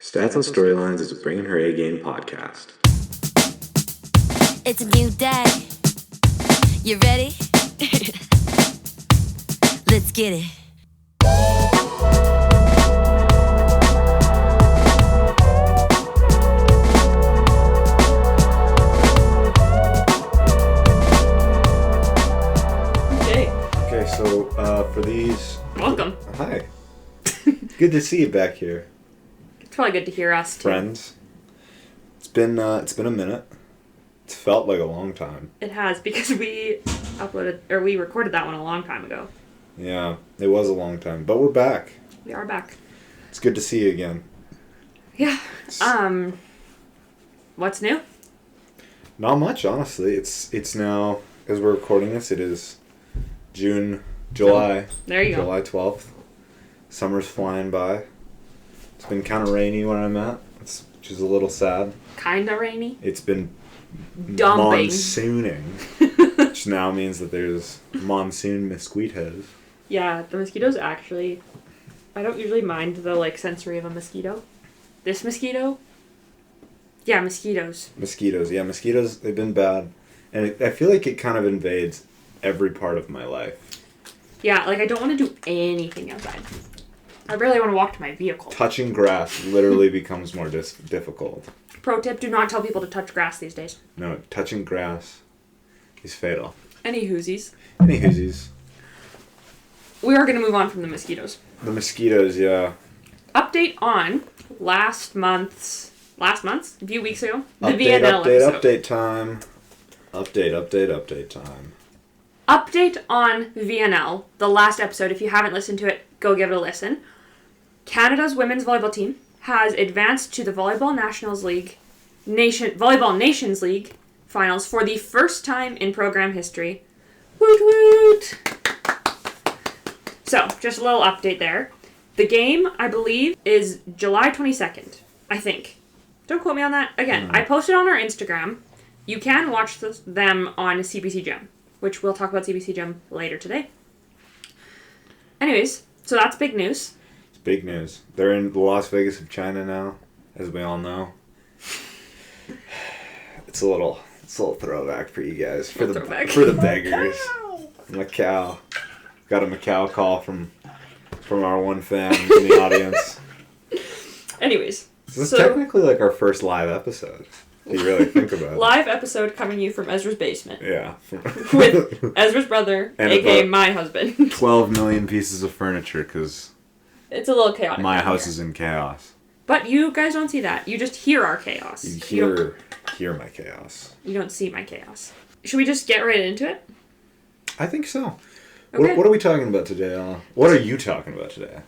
Stats on Storylines is a Bringing Her A Game podcast. It's a new day. You ready? Let's get it. Okay, so for these... Welcome. Hi. Good to see you back here. It's probably good to hear us, too. Friends. It's been a minute. It's felt like a long time. It has, because we recorded that one a long time ago. Yeah, it was a long time, but we're back. We are back. It's good to see you again. Yeah. What's new? Not much, honestly. It's now, as we're recording this, it is July. There you go. July 12th. Summer's flying by. It's been kind of rainy where I'm at, which is a little sad. Kind of rainy. It's been Dumping. monsooning, which now means that there's monsoon mosquitoes. Yeah, the mosquitoes actually... I don't usually mind the, sensory of a mosquito. This mosquito? Yeah, mosquitoes. Mosquitoes, they've been bad. And I feel like it kind of invades every part of my life. Yeah, I don't want to do anything outside. I really want to walk to my vehicle. Touching grass literally becomes more difficult. Pro tip, do not tell people to touch grass these days. No, touching grass is fatal. Any whoosies. We are going to move on from the mosquitoes. The mosquitoes, yeah. Update on last month's, a few weeks ago, the VNL episode. Update time. Update time. Update on Vianel, the last episode. If you haven't listened to it, go give it a listen. Canada's women's volleyball team has advanced to the Volleyball Nations League finals for the first time in program history. Woot woot! So, just a little update there. The game, I believe, is July 22nd, I think. Don't quote me on that. Again, I posted on our Instagram. You can watch them on CBC Gem, which we'll talk about CBC Gem later today. Anyways, so that's big news. It's big news. They're in the Las Vegas of China now, as we all know. It's a little throwback for you guys. For the beggars. Macau. Got a Macau call from our one fan in the audience. Anyways. This is technically our first live episode, if you really think about it. Live episode coming you from Ezra's basement. Yeah. With Ezra's brother, and a.k.a. my husband. 12 million pieces of furniture, because... It's a little chaotic. My house is in chaos. But you guys don't see that. You just hear our chaos. You hear my chaos. You don't see my chaos. Should we just get right into it? I think so. Okay. What are we talking about today, Ella? What are you talking about today?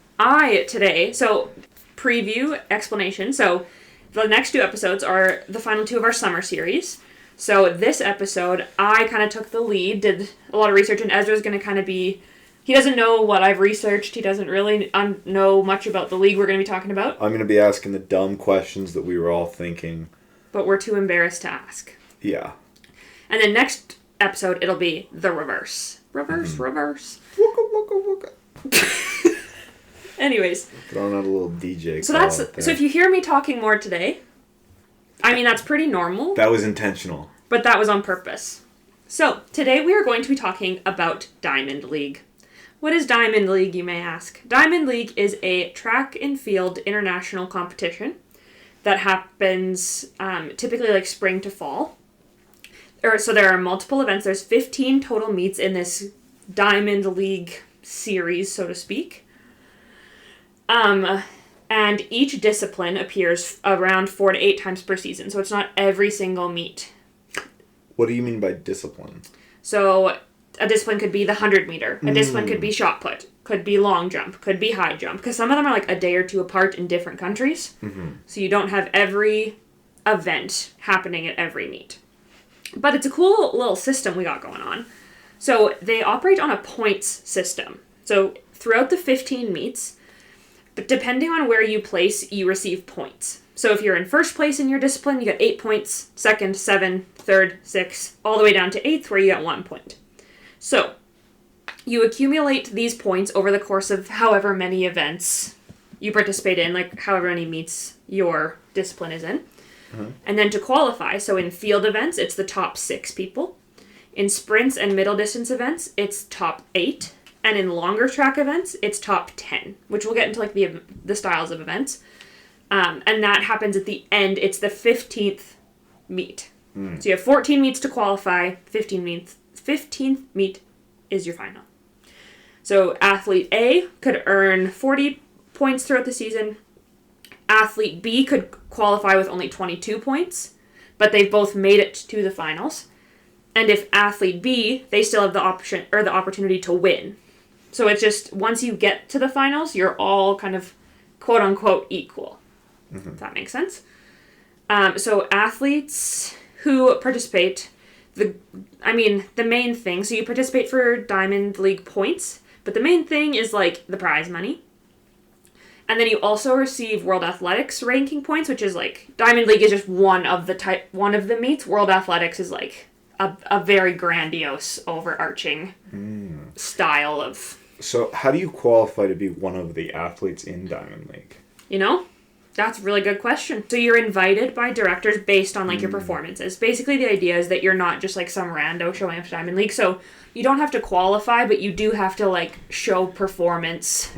Preview, explanation. So, the next two episodes are the final two of our summer series. So, this episode, I kind of took the lead, did a lot of research, and Ezra's going to kind of be... He doesn't know what I've researched. He doesn't really know much about the league we're going to be talking about. I'm going to be asking the dumb questions that we were all thinking. But we're too embarrassed to ask. Yeah. And then next episode, it'll be the reverse. Reverse. Wooka, wooka, wooka. Anyways. Throwing out a little DJ So if you hear me talking more today, that's pretty normal. That was intentional. But that was on purpose. So, today we are going to be talking about Diamond League. What is Diamond League, you may ask? Diamond League is a track and field international competition that happens typically spring to fall. So there are multiple events. There's 15 total meets in this Diamond League series, so to speak. And each discipline appears around 4 to 8 times per season, so it's not every single meet. What do you mean by discipline? So a discipline could be the 100 meter. A discipline could be shot put. Could be long jump. Could be high jump. Because some of them are a day or two apart in different countries. Mm-hmm. So you don't have every event happening at every meet. But it's a cool little system we got going on. So they operate on a points system. So throughout the 15 meets, but depending on where you place, you receive points. So if you're in first place in your discipline, you get 8 points, second, 7, third, 6, all the way down to 8th where you get 1 point. So you accumulate these points over the course of however many events you participate in, like however many meets your discipline is in. And then to qualify, so in field events, it's the top 6 people. In sprints and middle distance events, it's top 8. And in longer track events, it's top 10, which we'll get into like the styles of events. And that happens at the end. It's the 15th meet. So you have 14 meets to qualify, 15th meet is your final. So athlete A could earn 40 points throughout the season. Athlete B could qualify with only 22 points, but they've both made it to the finals. And if athlete B, they still have the option or the opportunity to win. So it's just once you get to the finals, you're all kind of quote unquote equal. If that makes sense. So athletes who participate, the main thing, so you participate for Diamond League points, but the main thing is like the prize money. And then you also receive World Athletics ranking points, which is like Diamond League is just one of the meets. World Athletics is like a very grandiose, overarching style of. So how do you qualify to be one of the athletes in Diamond League? That's a really good question. So you're invited by directors based on like your performances. Basically, the idea is that you're not just like some rando showing up to Diamond League. So you don't have to qualify, but you do have to like show performance.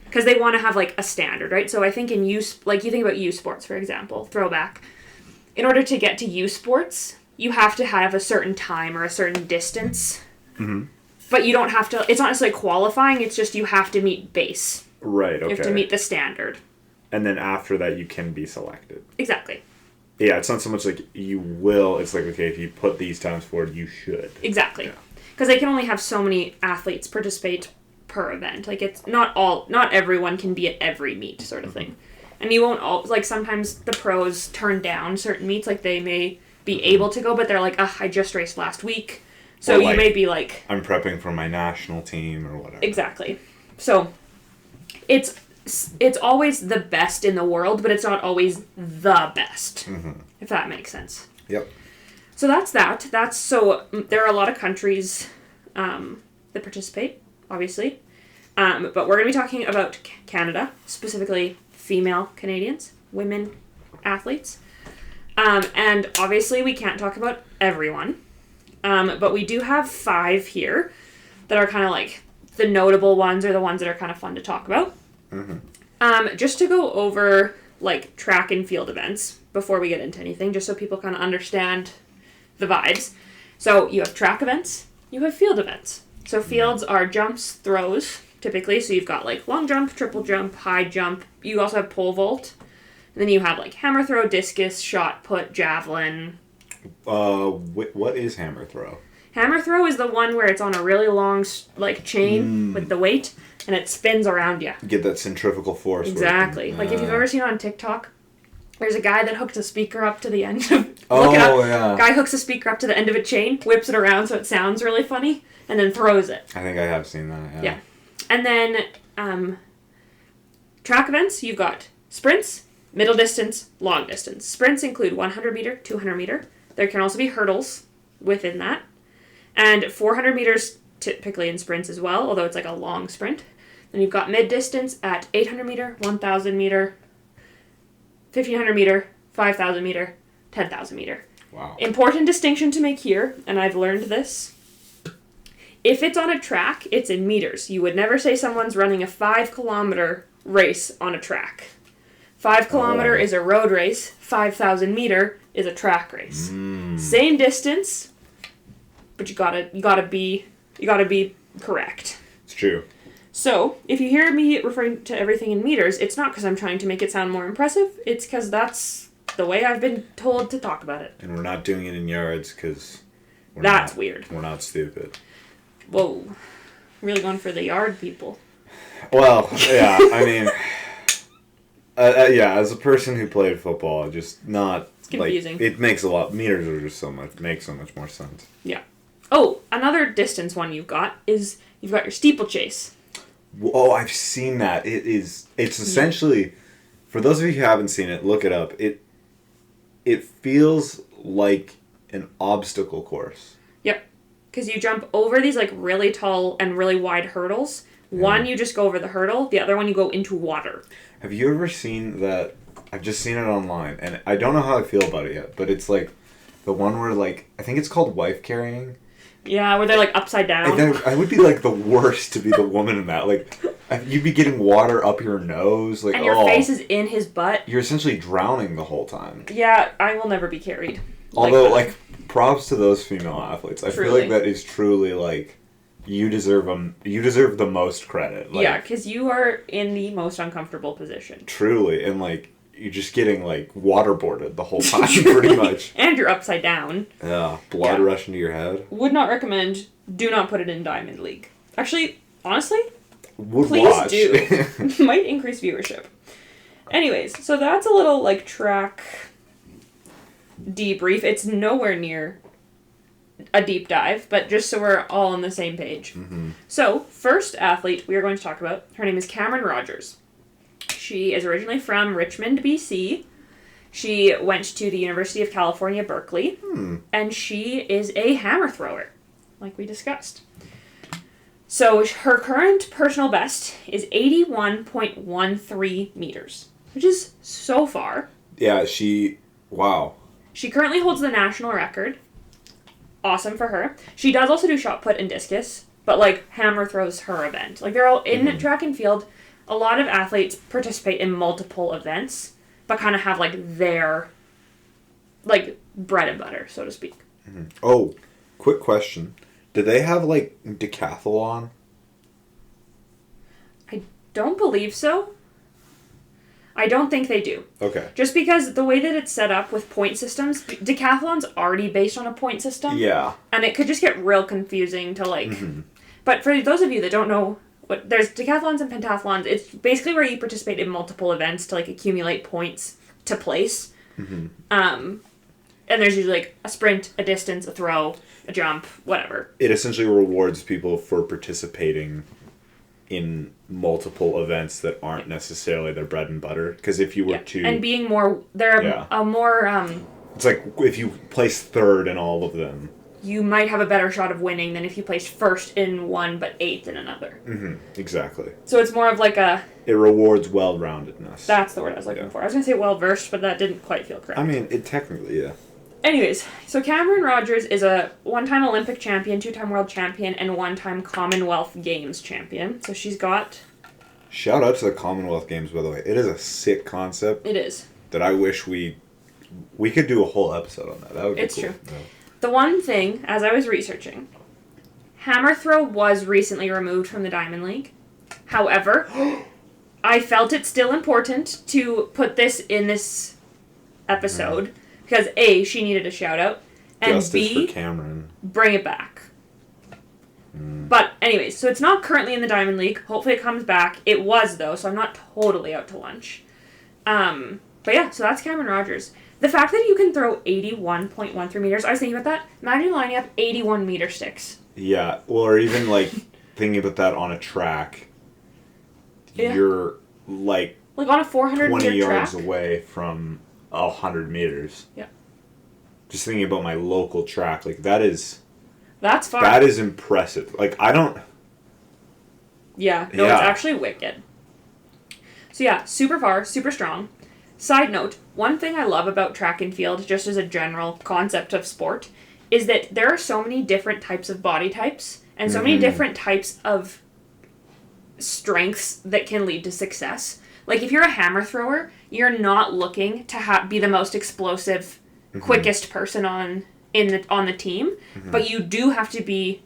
Because they want to have, like, a standard, right? So I think in you think about U Sports, for example, throwback. In order to get to U Sports, you have to have a certain time or a certain distance. But you don't have to, it's not necessarily qualifying, it's just you have to meet base. Right, okay. You have to meet the standard. And then after that, you can be selected. Exactly. Yeah, it's not so much like you will, it's like, okay, if you put these times forward, you should. Exactly. Because they can only have so many athletes participate per event. Like, it's not everyone can be at every meet sort of thing. And you won't like sometimes the pros turn down certain meets, like they may be able to go, but they're like, I just raced last week. So you may be like, I'm prepping for my national team or whatever. Exactly. So it's always the best in the world, but it's not always the best. If that makes sense. Yep. So that's that. So there are a lot of countries that participate, obviously. But we're going to be talking about Canada, specifically female Canadians, women athletes. And obviously we can't talk about everyone. But we do have 5 here that are kind of like the notable ones or the ones that are kind of fun to talk about. Just to go over like track and field events before we get into anything, just so people kind of understand the vibes. So you have track events, you have field events. So fields are jumps, throws, typically. So you've got like long jump, triple jump, high jump. You also have pole vault. And then you have like hammer throw, discus, shot put, javelin. What is hammer throw? Hammer throw is the one where it's on a really long like chain with the weight and it spins around you. Get that centrifugal force. Exactly. Like if you've ever seen on TikTok, there's a guy that hooks a speaker up to the end of yeah. Guy hooks a speaker up to the end of a chain, whips it around so it sounds really funny, and then throws it. I think I have seen that, yeah. And then track events, you've got sprints, middle distance, long distance. Sprints include 100 meter, 200 meter. There can also be hurdles within that. And 400 meters typically in sprints as well, although it's like a long sprint. Then you've got mid distance at 800 meter, 1000 meter, 1500 meter, 5000 meter, 10,000 meter. Wow. Important distinction to make here, and I've learned this. If it's on a track, it's in meters. You would never say someone's running a 5-kilometer race on a track. 5 kilometer is a road race. 5,000 meter is a track race. Same distance, but you gotta be correct. It's true. So, if you hear me referring to everything in meters, it's not because I'm trying to make it sound more impressive. It's because that's the way I've been told to talk about it. And we're not doing it in yards because that's weird. We're not stupid. Whoa. Really going for the yard people. Well, yeah, I mean, as a person who played football, just not... It's confusing. Like, it makes meters are just makes so much more sense. Yeah. Oh, another distance one you've got is you've got your steeplechase. Oh, I've seen that. It's essentially, for those of you who haven't seen it, look it up. It feels like an obstacle course. Yep. Because you jump over these like really tall and really wide hurdles. One, you just go over the hurdle. The other one, you go into water. Have you ever seen that? I've just seen it online, and I don't know how I feel about it yet, but it's like the one where, like, I think it's called wife carrying. Yeah, where they're, like, upside down. And then I would be, like, the worst to be the woman in that. Like, you'd be getting water up your nose. Like, and your face is in his butt. You're essentially drowning the whole time. Yeah, I will never be carried. Although, like props to those female athletes. I feel like that is truly, like, you deserve the most credit. Like, yeah, because you are in the most uncomfortable position. Truly, and, like, you're just getting, like, waterboarded the whole time, pretty much. And you're upside down. Yeah, blood rushing to your head. Would not recommend. Do not put it in Diamond League. Actually, honestly, please watch. Do. Might increase viewership. Anyways, so that's a little, like, track debrief. It's nowhere near a deep dive, but just so we're all on the same page. Mm-hmm. So, first athlete we are going to talk about, her name is Cameron Rogers. She is originally from Richmond, BC. She went to the University of California, Berkeley, and she is a hammer thrower, like we discussed. So her current personal best is 81.13 meters, which is so far. Yeah, wow. She currently holds the national record. Awesome for her. She does also do shot put and discus, but, like, hammer throws her event. Like, they're all in track and field. A lot of athletes participate in multiple events, but kind of have, like, their, like, bread and butter, so to speak. Mm-hmm. Oh, quick question. Do they have, like, decathlon? I don't believe so. I don't think they do. Okay. Just because the way that it's set up with point systems, decathlon's already based on a point system. Yeah. And it could just get real confusing to, like... But for those of you that don't know, there's decathlons and pentathlons. It's basically where you participate in multiple events to, like, accumulate points to place. And there's usually, like, a sprint, a distance, a throw, a jump, whatever. It essentially rewards people for participating in multiple events that aren't necessarily their bread and butter. Because if you were to... And being more... They're a more... It's like if you place third in all of them, you might have a better shot of winning than if you placed first in one but eighth in another. Exactly. So it's more of like a... It rewards well-roundedness. That's the word I was looking for. I was going to say well-versed, but that didn't quite feel correct. I mean, it technically, yeah. Anyways, so Cameron Rogers is a one-time Olympic champion, two-time world champion, and one-time Commonwealth Games champion. So she's got... Shout out to the Commonwealth Games, by the way. It is a sick concept. It is. That I wish we could do a whole episode on that. That would be It's cool. true. Yeah. The one thing, as I was researching, hammer throw was recently removed from the Diamond League. However, I felt it still important to put this in this episode because A, she needed a shout out, and Justice B, for Cameron. Bring it back. But anyways, so it's not currently in the Diamond League. Hopefully it comes back. It was though, so I'm not totally out to lunch. But yeah, so that's Cameron Rogers. The fact that you can throw 81.13 meters, I was thinking about that. Imagine lining up 81 meter sticks. Yeah, or even, like, thinking about that on a track. Yeah. You're, like on a 400 20 meter yards track. away from 100 meters. Yeah. Just thinking about my local track, like, that's far. That is impressive. Like, I don't... Yeah, no, It's actually wicked. So yeah, super far, super strong. Side note, one thing I love about track and field, just as a general concept of sport, is that there are so many different types of body types and so many different types of strengths that can lead to success. Like, if you're a hammer thrower, you're not looking to be the most explosive, quickest person on the team, but you do have to be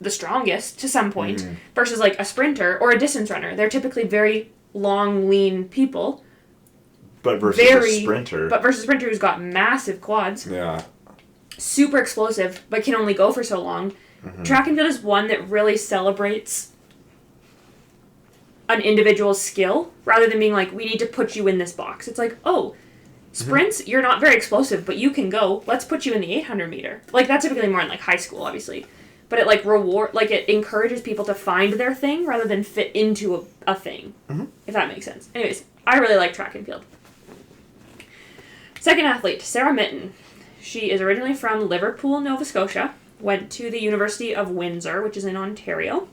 the strongest to some point, versus, like, a sprinter or a distance runner. They're typically very long, lean people. But versus a sprinter who's got massive quads. Yeah. Super explosive, but can only go for so long. Track and field is one that really celebrates an individual's skill, rather than being like, we need to put you in this box. It's like, oh, sprints, you're not very explosive, but you can go. Let's put you in the 800 meter. Like, that's typically more in, like, high school, obviously. But it, like, it encourages people to find their thing rather than fit into a thing. If that makes sense. Anyways, I really like track and field. Second athlete, Sarah Mitten. She is originally from Liverpool, Nova Scotia. Went to the University of Windsor, which is in Ontario.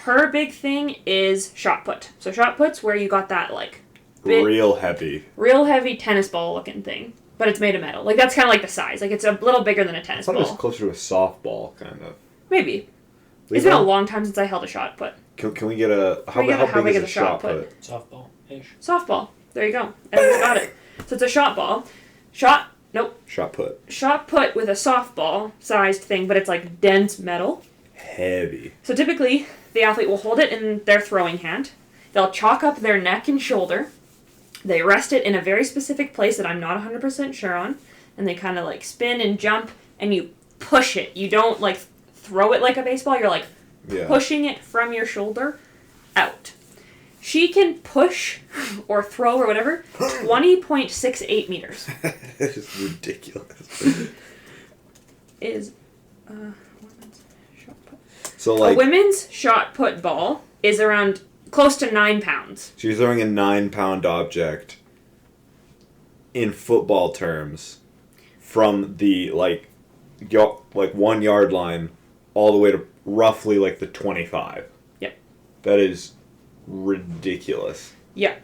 Her big thing is shot put. So shot put's where you got that, like... real heavy tennis ball looking thing. But it's made of metal. Like, that's kind of like the size. Like, it's a little bigger than a tennis ball. I thought it was closer to a softball, kind of. Maybe. It's been a long time since I held a shot put. Can we get a... How big is a shot put? Softball-ish. Softball. There you go. Everyone's got it. So it's a shot ball. Shot put. Shot put with a softball-sized thing, but it's like dense metal. Heavy. So typically, the athlete will hold it in their throwing hand. They'll chalk up their neck and shoulder. They rest it in a very specific place that I'm not 100% sure on. And they kind of like spin and jump, and you push it. You don't like throw it like a baseball. You're like pushing it from your shoulder out. She can push or throw or whatever 20.68 meters. That is ridiculous. Is women's shot put. So like a women's shot put ball is around close to 9 pounds. So you're throwing a 9-pound object in football terms from the like 1 yard line all the way to roughly like the 25. Yep. That is ridiculous. Yeah.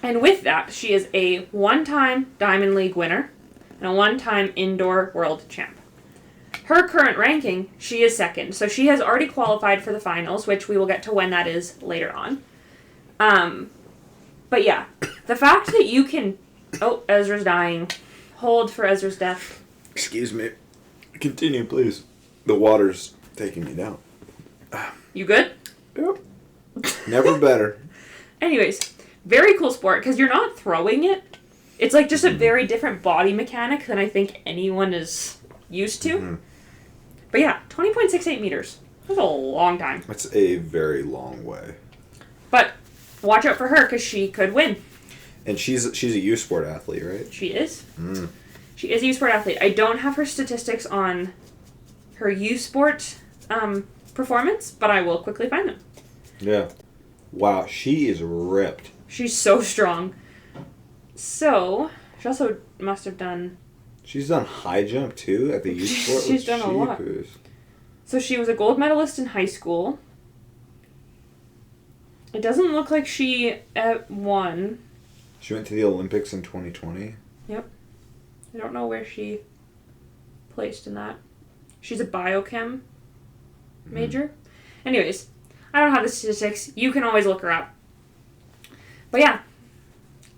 And with that, she is a 1-time Diamond League winner and a 1-time indoor world champ. Her current ranking, she is second. So she has already qualified for the finals, which we will get to when that is later on. But yeah, the fact that you can... Oh, Ezra's dying. Hold for Ezra's death. Excuse me. Continue, please. The water's taking me down. You good? Yep. Never better. Anyways, very cool sport because you're not throwing it. It's like just a very different body mechanic than I think anyone is used to. Mm-hmm. But yeah, 20.68 meters. That's a long time. That's a very long way. But watch out for her because she could win. And she's a U Sport athlete, right? She is. Mm. She is a U Sport athlete. I don't have her statistics on her U Sport performance, but I will quickly find them. Yeah. Wow, she is ripped. She's so strong. So, she also must have done... She's done high jump, too, at the U Sport? She's done a lot. So she was a gold medalist in high school. It doesn't look like she won. She went to the Olympics in 2020? Yep. I don't know where she placed in that. She's a biochem major. Anyways, I don't have the statistics. You can always look her up. But yeah.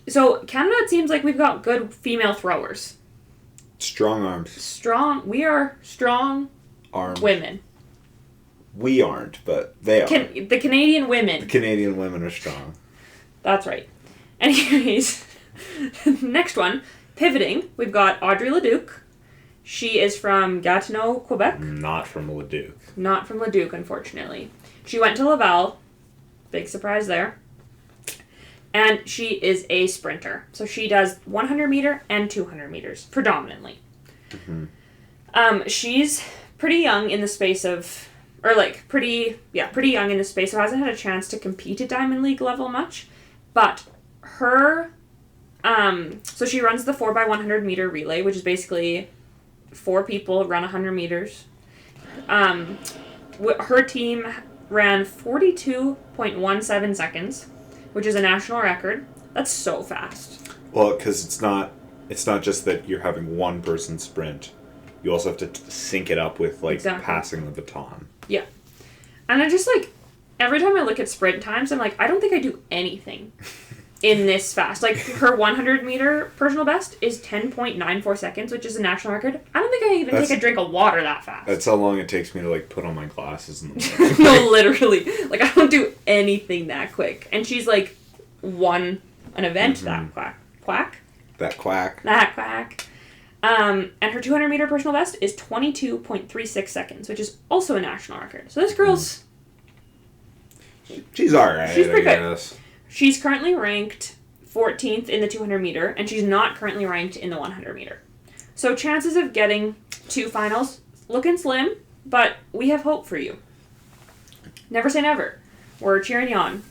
So, Canada, it seems like we've got good female throwers. Strong arms. We are strong arms. Women. We aren't, but they are. The Canadian women. The Canadian women are strong. That's right. Anyways, next one. Pivoting, we've got Audrey Leduc. She is from Gatineau, Quebec. Not from Leduc. Not from Leduc, unfortunately. She went to Laval. Big surprise there. And she is a sprinter. So she does 100 meter and 200 meters, predominantly. Mm-hmm. She's pretty young in the space of... Or like, pretty young in the space, so hasn't had a chance to compete at Diamond League level much. But her... so she runs the 4x100 meter relay, which is basically 4 people run 100 meters. Her team ran 42.17 seconds, which is a national record. That's so fast. Well, because it's not just that you're having one person sprint. You also have to sync it up with, like, passing the baton. Yeah. And I just, like, every time I look at sprint times, I'm like, I don't think I do anything in this fast. Like, her 100 meter personal best is 10.94 seconds, which is a national record. I don't think I even take a drink of water that fast. That's how long it takes me to, like, put on my glasses in the morning. No, literally. Like, I don't do anything that quick. And she's, like, won an event that quack. And her 200 meter personal best is 22.36 seconds, which is also a national record. So this girl's... She's alright, she's pretty I good. guess. She's currently ranked 14th in the 200 meter, and she's not currently ranked in the 100 meter. So chances of getting to finals, looking slim, but we have hope for you. Never say never. We're cheering you on.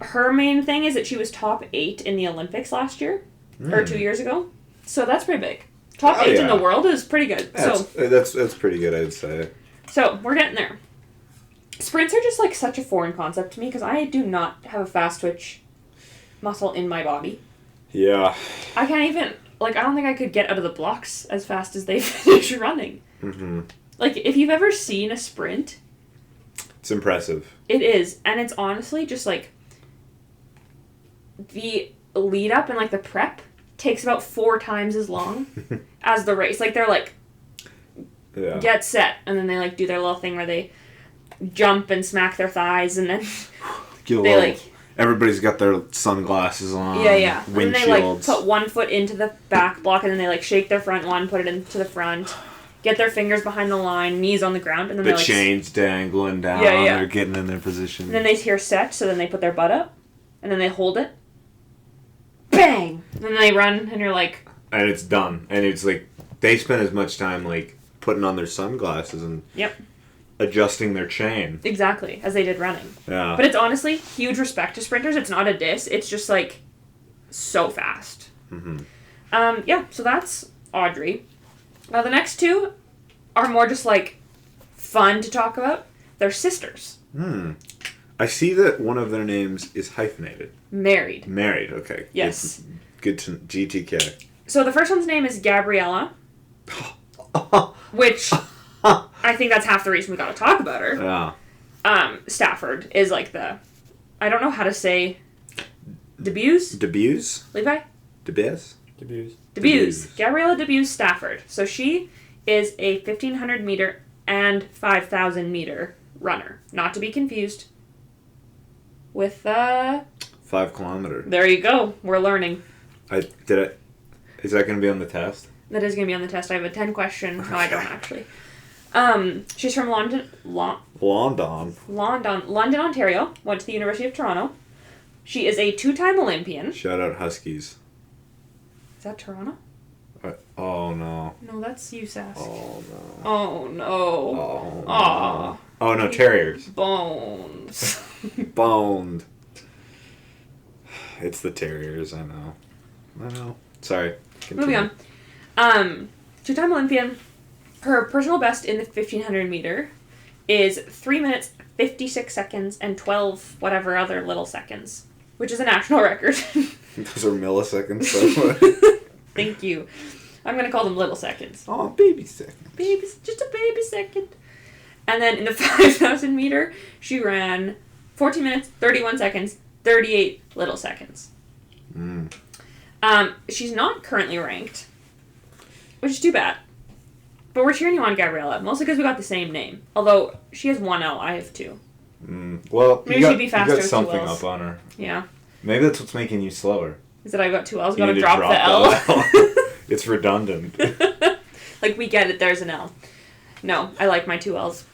Her main thing is that she was top 8 in the Olympics last year, or 2 years ago. So that's pretty big. Top 8 in the world is pretty good. That's pretty good, I'd say. So we're getting there. Sprints are just like such a foreign concept to me because I do not have a fast twitch muscle in my body. Yeah. I can't even, like, I don't think I could get out of the blocks as fast as they finish running. Mm-hmm. Like, if you've ever seen a sprint, It's impressive. it is. And it's honestly just like the lead up and like the prep takes about 4 times as long as the race. Like, they're like, Yeah. get set, and then they like do their little thing where they jump and smack their thighs, and then they like everybody's got their sunglasses on. yeah, and then they like windshields. put one foot into the back block, and then they like shake their front one, put it into the front, get their fingers behind the line, knees on the ground, and then the they like chains dangling down. Yeah. They're getting in their position. and then they hear set, so then they put their butt up, and then they hold it, bang, and then they run, and you're like, and it's done. And it's like they spend as much time like putting on their sunglasses and yep, adjusting their chain. exactly, as they did running. Yeah. But it's honestly huge respect to sprinters. It's not a diss. It's just like so fast. Mm-hmm. Yeah. So that's Audrey. Now the next two are more just like fun to talk about. They're sisters. I see that one of their names is hyphenated. Married. Married. Okay. Yes. Good to GTK. So the first one's name is Gabriella, which I think that's half the reason we got to talk about her. Yeah. Stafford is like the, I don't know how to say, Debuse? Debuse? Levi? Debuse? Debuse. Gabriella Debuse Stafford. So she is a 1,500 meter and 5,000 meter runner. Not to be confused with, 5 kilometer. there you go. We're learning. Is that going to be on the test? That is going to be on the test. I have a 10 question. No, I don't actually. She's from London, Ontario. Went to the University of Toronto. She is a 2-time Olympian. Shout out Huskies. Is that Toronto? Oh no. No, that's USask. Oh no. Oh no. Oh no. Aw. Oh no, Terriers. Bones. Boned. It's the Terriers, I know. Sorry. Moving on. 2-time Olympian. Her personal best in the 1,500 meter is 3 minutes, 56 seconds, and 12 whatever other little seconds, which is a national record. Those are milliseconds, so Thank you. I'm going to call them little seconds. oh, baby seconds. Just a baby second. And then in the 5,000 meter, she ran 14 minutes, 31 seconds, 38 little seconds. She's not currently ranked, which is too bad. But we're cheering you on, Gabriella, mostly because we got the same name. Although she has 1 L, I have 2. Well, Maybe she'd be faster you got with 2 something Ls. up on her. Yeah. Maybe that's what's making you slower. Is that I've got 2 L's? You Gotta need to drop the L. It's redundant. Like, we get it, there's an L. No, I like my 2 L's.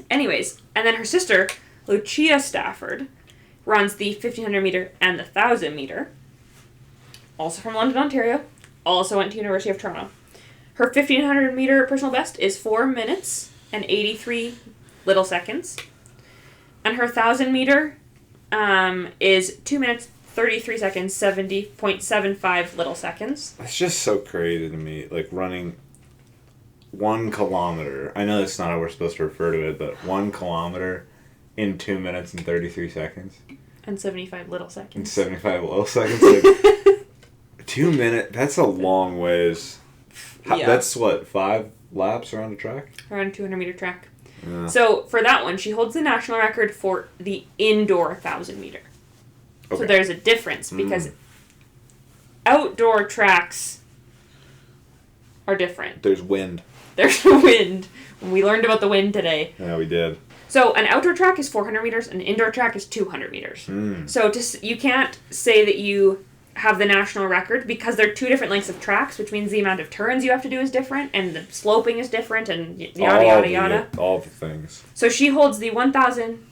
Anyways, and then her sister, Lucia Stafford, runs the 1,500 meter and the 1,000 meter. Also from London, Ontario. Also went to University of Toronto. Her 1,500 meter personal best is 4 minutes and 83 little seconds. And her 1,000 meter is 2 minutes, 33 seconds, 70.75 little seconds. It's just so crazy to me, like running 1 kilometer. I know that's not how we're supposed to refer to it, but 1 kilometer in 2 minutes and 33 seconds. And 75 little seconds. And 75 little seconds. Like, 2 minutes, that's a long ways. Yeah. That's what, 5 laps around a track? Around a 200 meter track. Yeah. So for that one, she holds the national record for the indoor 1,000 meter. Okay. So there's a difference because outdoor tracks are different. There's wind. There's wind. We learned about the wind today. Yeah, we did. So an outdoor track is 400 meters, an indoor track is 200 meters. So you can't say that you have the national record because they're 2 different lengths of tracks, which means the amount of turns you have to do is different, and the sloping is different, and yada. All the things. So she holds the 1,000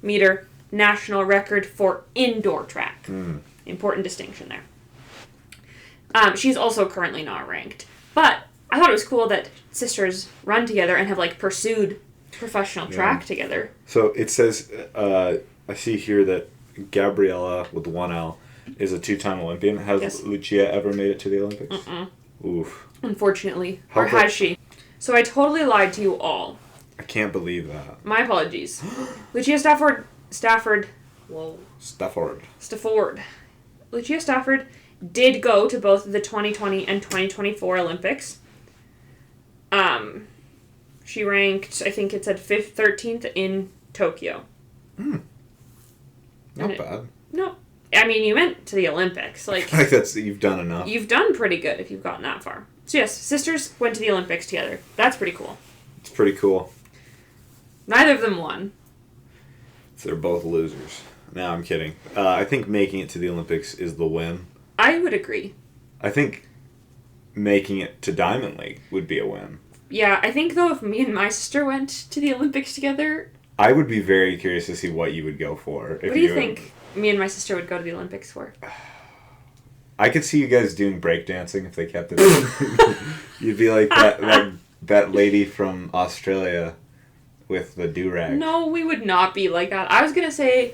meter national record for indoor track. Important distinction there. She's also currently not ranked. But I thought it was cool that sisters run together and have like pursued professional track together. So it says, I see here that Gabriella with 1 L is a 2-time Olympian. Has Lucia ever made it to the Olympics? Oof. Unfortunately. How Or about- has she? So I totally lied to you all. I can't believe that. My apologies. Lucia Stafford. Whoa. Stafford. Lucia Stafford did go to both the 2020 and 2024 Olympics. She ranked, I think it said 13th in Tokyo. Not bad. No. I mean, you went to the Olympics. Like You've done enough. You've done pretty good if you've gotten that far. So yes, sisters went to the Olympics together. That's pretty cool. It's pretty cool. Neither of them won. So they're both losers. No, I'm kidding. I think making it to the Olympics is the win. I would agree. I think making it to Diamond League would be a win. Yeah, I think though if me and my sister went to the Olympics together... I would be very curious to see what you would go for. What do you think me and my sister would go to the Olympics for? I could see you guys doing breakdancing if they kept it. You'd be like that lady from Australia with the do-rag. No, we would not be like that. I was going to say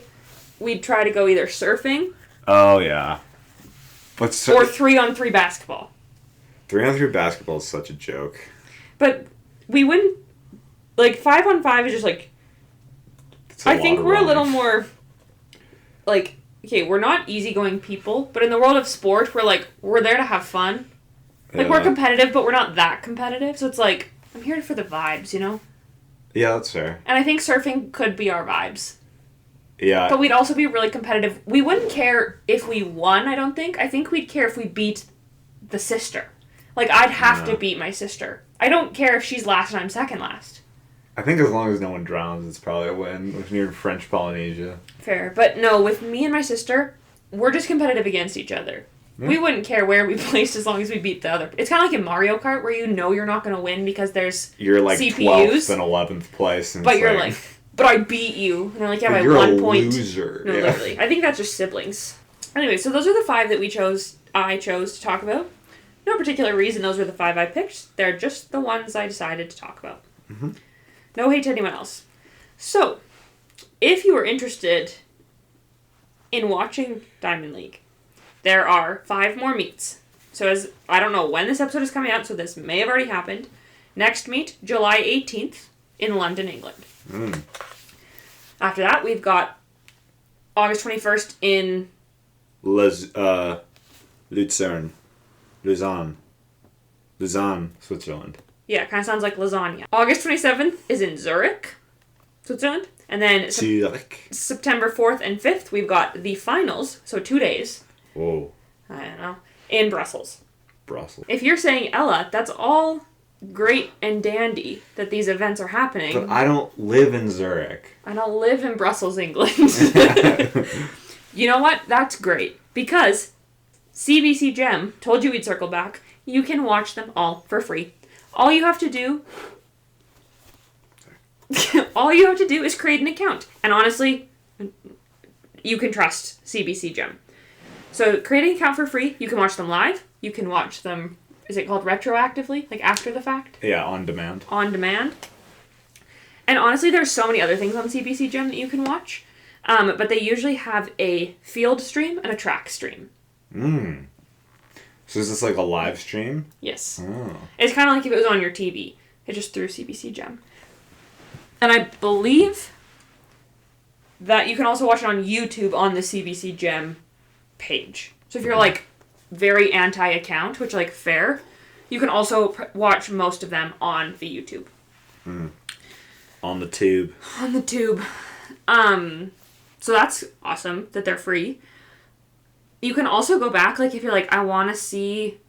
we'd try to go either surfing... Oh, yeah. But or 3-on-3 basketball. 3-on-3 basketball is such a joke. But we wouldn't... Like, 5-on-5 is just like... I think we're a little more... Like, okay, we're not easygoing people, but in the world of sport, we're there to have fun. Like, we're competitive, but we're not that competitive. So it's like, I'm here for the vibes, you know? Yeah, that's fair. And I think surfing could be our vibes. Yeah. But we'd also be really competitive. We wouldn't care if we won, I don't think. I think we'd care if we beat the sister. Like, I'd have to beat my sister. I don't care if she's last and I'm second last. I think as long as no one drowns, it's probably a win. If you're in French Polynesia. Fair. But no, with me and my sister, we're just competitive against each other. Yeah. We wouldn't care where we placed as long as we beat the other. It's kind of like in Mario Kart where you know you're not going to win because there's You're like CPUs, 12th and 11th place. And but you're like, but I beat you. And they're like, yeah, by 1 point. Loser. No, literally. I think that's just siblings. Anyway, so those are the 5 that I chose to talk about. No particular reason those were the 5 I picked. They're just the ones I decided to talk about. Mm-hmm. No hate to anyone else. So, if you are interested in watching Diamond League, there are 5 more meets. So I don't know when this episode is coming out, so this may have already happened. Next meet, July 18th in London, England. After that, we've got August 21st in... Lucerne, Switzerland. Yeah, it kind of sounds like lasagna. August 27th is in Zurich, Switzerland. And then September 4th and 5th, we've got the finals, so 2 days. Whoa. I don't know. In Brussels. Brussels. If you're saying, Ella, that's all great and dandy that these events are happening. But I don't live in Zurich. I don't live in Brussels, England. You know what? That's great. Because CBC Gem told you we'd circle back. You can watch them all for free. All you have to do... all you have to do is create an account. And honestly, you can trust CBC Gem. So creating an account for free, you can watch them live. You can watch them, is it called retroactively? Like after the fact? Yeah, on demand. On demand. And honestly, there's so many other things on CBC Gem that you can watch. But they usually have a field stream and a track stream. So is this like a live stream? Yes. Oh. It's kind of like if it was on your TV. It just through CBC Gem. And I believe that you can also watch it on YouTube on the CBC Gem page. So if you're like very anti-account, which like fair, you can also watch most of them on the YouTube. On the tube. On the tube. So that's awesome that they're free. You can also go back, like if you're like, I want to see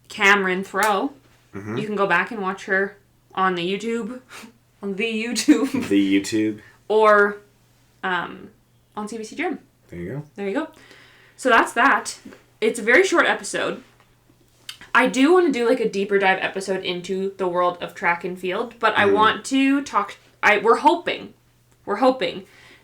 Cameron throw, you can go back and watch her on the YouTube. On the YouTube. The YouTube. Or on CBC Gem. There you go. There you go. So that's that. It's a very short episode. I do want to do like a deeper dive episode into the world of track and field, but I want to talk... We're hoping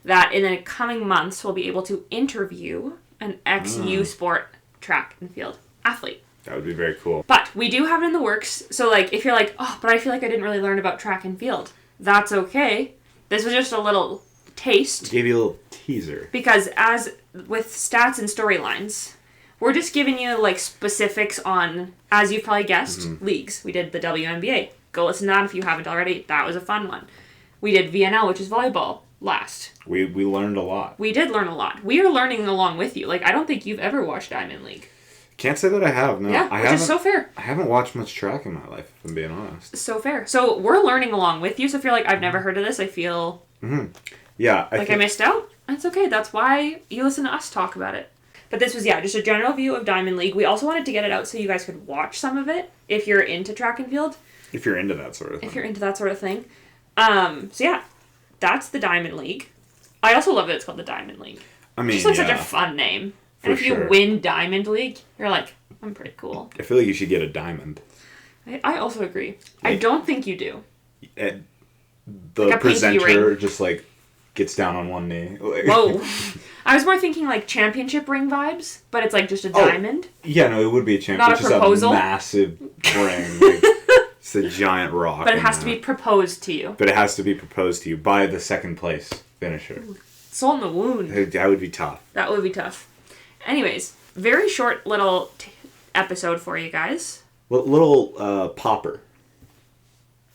that in the coming months we'll be able to interview an ex-U Sport track and field athlete. That would be very cool. But we do have it in the works, so like if you're like, oh, but I feel like I didn't really learn about track and field, that's okay. This was just a little taste. Gave you a little teaser. Because as with stats and storylines, we're just giving you like specifics on, as you've probably guessed, leagues. We did the WNBA, Go listen to that if you haven't already. That was a fun one. We did VNL, which is volleyball, last. We learned a lot. We did learn a lot. We are learning along with you. Like, I don't think you've ever watched Diamond League. Can't say that I have, no. Yeah, which is so fair. I haven't watched much track in my life, if I'm being honest. So fair. So we're learning along with you. So if you're like, I've never heard of this, I feel Yeah. I missed out. That's okay. That's why you listen to us talk about it. But this was, just a general view of Diamond League. We also wanted to get it out so you guys could watch some of it if you're into track and field. If you're into that sort of thing. If you're into that sort of thing. So yeah, that's the Diamond League. I also love that it's called the Diamond League. I mean, it's just like such a fun name. And if you win Diamond League, you're like, I'm pretty cool. I feel like you should get a diamond. I also agree. I don't think you do. The like presenter just like gets down on one knee. Whoa. I was more thinking like championship ring vibes, but it's like just a diamond. Yeah, no, it would be a championship. Not a proposal. Just a massive ring. Like, it's a giant rock. But it has to be proposed to you. But it has to be proposed to you by the second place finisher. Salt in the wound. That would be tough. That would be tough. Anyways, very short little episode for you guys. Little popper.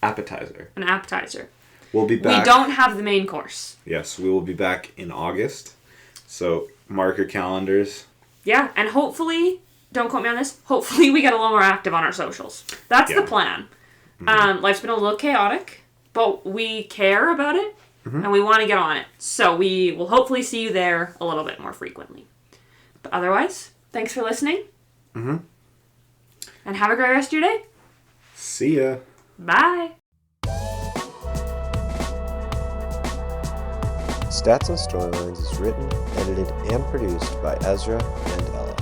Appetizer. An appetizer. We'll be back. We don't have the main course. Yes, we will be back in August. So mark your calendars. Yeah, and hopefully, don't quote me on this, hopefully we get a little more active on our socials. That's the plan. Life's been a little chaotic, but we care about it, and we want to get on it. So we will hopefully see you there a little bit more frequently. But otherwise, thanks for listening. And have a great rest of your day. See ya. Bye. Stats and Storylines is written, edited, and produced by Ezra and Ella.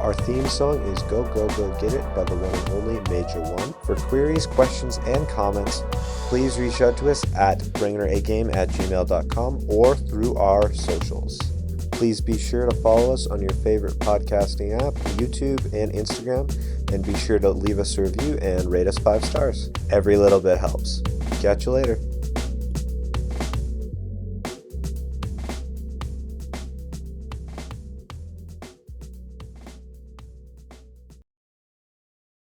Our theme song is Go Go Go Get It by the one and only Major One. For queries, questions, and comments, please reach out to us at bringinheragame@gmail.com or through our socials. Please be sure to follow us on your favorite podcasting app, YouTube, and Instagram, and be sure to leave us a review and rate us 5 stars. Every little bit helps. Catch you later.